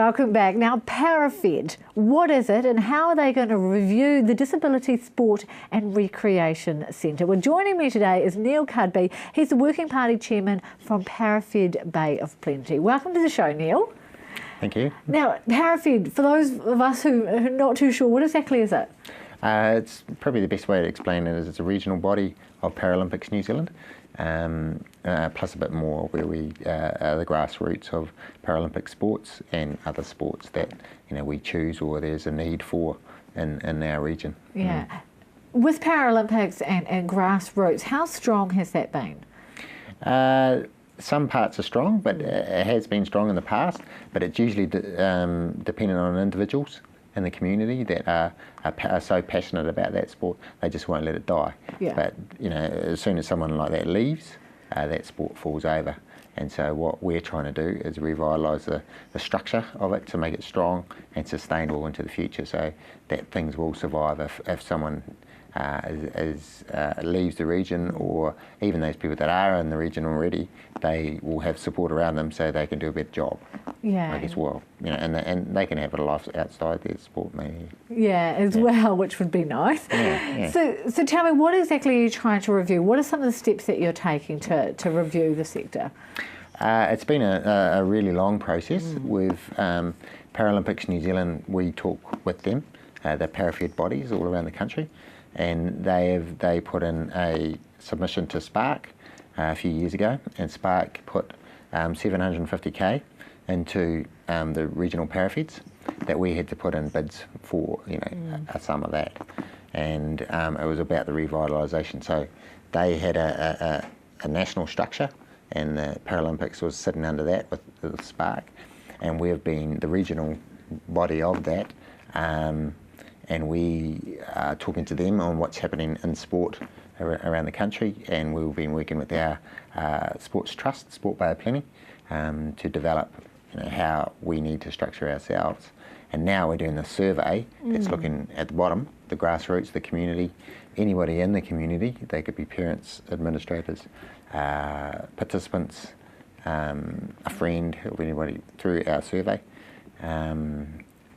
welcome back. Now, Parafed, what is it and how are they going to review the Disability Sport and Recreation Centre? Well, joining me today is Neil Cudby. He's the Working Party Chairman from Parafed Bay of Plenty. Welcome to the show, Neil. Thank you. Now, Parafed, for those of us who are not too sure, what exactly is it? It's probably the best way to explain it is it's a regional body of Paralympics New Zealand, plus a bit more where we are the grassroots of Paralympic sports and other sports that we choose or there's a need for in our region. Yeah. With Paralympics and grassroots, how strong has that been? Some parts are strong, but it has been strong in the past, but it's usually dependent on individuals in the community that are so passionate about that sport, they just won't let it die. Yeah. But as soon as someone like that leaves, that sport falls over. And so what we're trying to do is revitalise the structure of it to make it strong and sustainable into the future, so that things will survive if someone leaves the region, or even those people that are in the region already, they will have support around them so they can do a better job. Yeah. I guess and they can have a life outside their sport maybe. Yeah, as well, which would be nice. Yeah. So tell me, what exactly are you trying to review? What are some of the steps that you're taking to review the sector? It's been a really long process. With Paralympics New Zealand, we talk with them, the Parafed bodies all around the country, and they put in a submission to SPARC a few years ago, and SPARC put 750k into the regional Parafeds that we had to put in bids for, a sum of that, and it was about the revitalisation. So they had a national structure, and the Paralympics was sitting under that with SPARC, and we've been the regional body of that. And we are talking to them on what's happening in sport around the country, and we've been working with our sports trust, Parafed Bay of Plenty, to develop how we need to structure ourselves. And now we're doing a survey that's looking at the bottom, the grassroots, the community, anybody in the community. They could be parents, administrators, participants, a friend, or anybody, through our survey,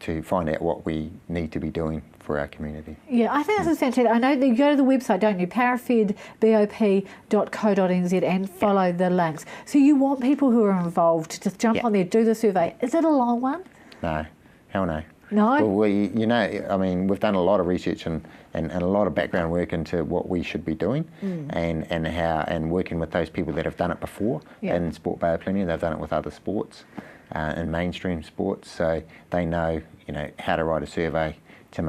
to find out what we need to be doing for our community. Yeah, I think that's essential. I know that you go to the website, don't you, parafedbop.co.nz, and follow the links. So you want people who are involved to just jump on there, do the survey. Is it a long one? No, hell no. No? Well, we've done a lot of research and a lot of background work into what we should be doing, and working with those people that have done it before in Parafed Bay of Plenty. They've done it with other sports, in mainstream sports, so they know how to write a survey to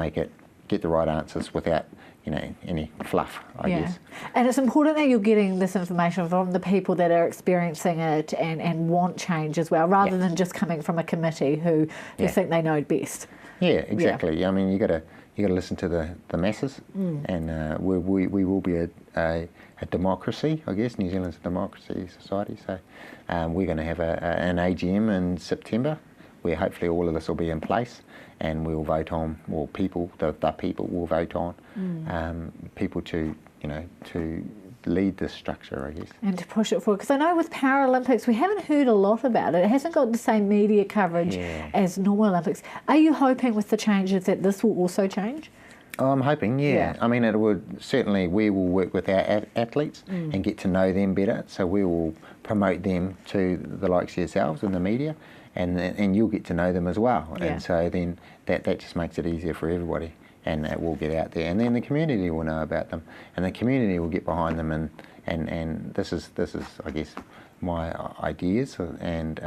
get the right answers without any fluff, I guess. And it's important that you're getting this information from the people that are experiencing it and want change as well, rather than just coming from a committee who think they know best. Yeah, exactly. Yeah. I mean, you got to listen to the masses, and we will be a democracy, I guess. New Zealand's a democracy society, so we're going to have an AGM in September, where hopefully all of this will be in place, and we'll vote on, or the people will vote on people to lead this structure, I guess. And to push it forward, because I know with Paralympics we haven't heard a lot about it. It hasn't got the same media coverage as normal Olympics. Are you hoping with the changes that this will also change? Oh, I'm hoping, yeah. I mean, it would certainly. We will work with our athletes and get to know them better. So we will promote them to the likes of yourselves in the media, and you'll get to know them as well. Yeah. And so then that just makes it easier for everybody, and it will get out there. And then the community will know about them, and the community will get behind them. And this is I guess my ideas and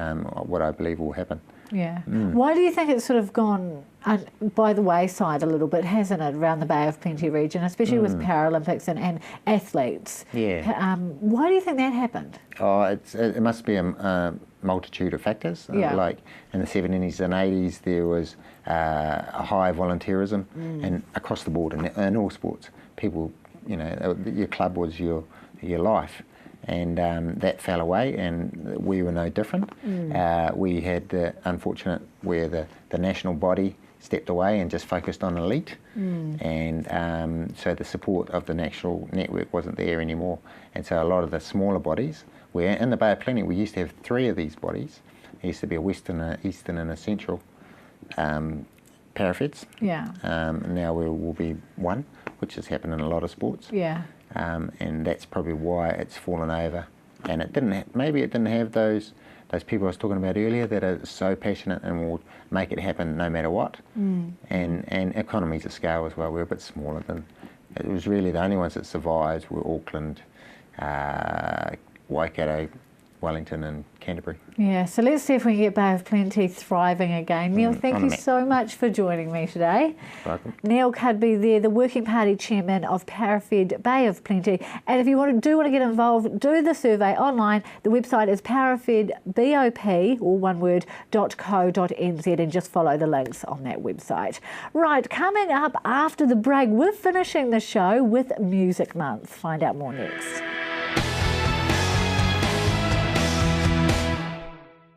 what I believe will happen. Yeah. Why do you think it's sort of gone by the wayside a little bit, hasn't it, around the Bay of Plenty region, especially with Paralympics and athletes? Yeah. Why do you think that happened? Oh, it must be a multitude of factors. Like in the 70s and 80s, there was a high volunteerism, and across the board in all sports, people, your club was your life. And that fell away, and we were no different. We had the unfortunate where the national body stepped away and just focused on elite, and so the support of the national network wasn't there anymore. And so a lot of the smaller bodies, where in the Bay of Plenty we used to have 3 of these bodies, There used to be a Western, Eastern and a Central Parafeds. Yeah. Now we will be one, which has happened in a lot of sports. Yeah. And that's probably why it's fallen over. And it didn't. Maybe it didn't have those people I was talking about earlier that are so passionate and will make it happen no matter what. And economies of scale as well. We're a bit smaller than. It was really the only ones that survived were Auckland, Waikato, Wellington and Canterbury. Yeah, so let's see if we can get Bay of Plenty thriving again. Neil, thank you so much for joining me today. Welcome. Neil Cudby there, the Working Party Chairman of Parafed Bay of Plenty. And if you want to get involved, do the survey online. The website is parafedbop, all one word, .co.nz, and just follow the links on that website. Right, coming up after the break, we're finishing the show with Music Month. Find out more next.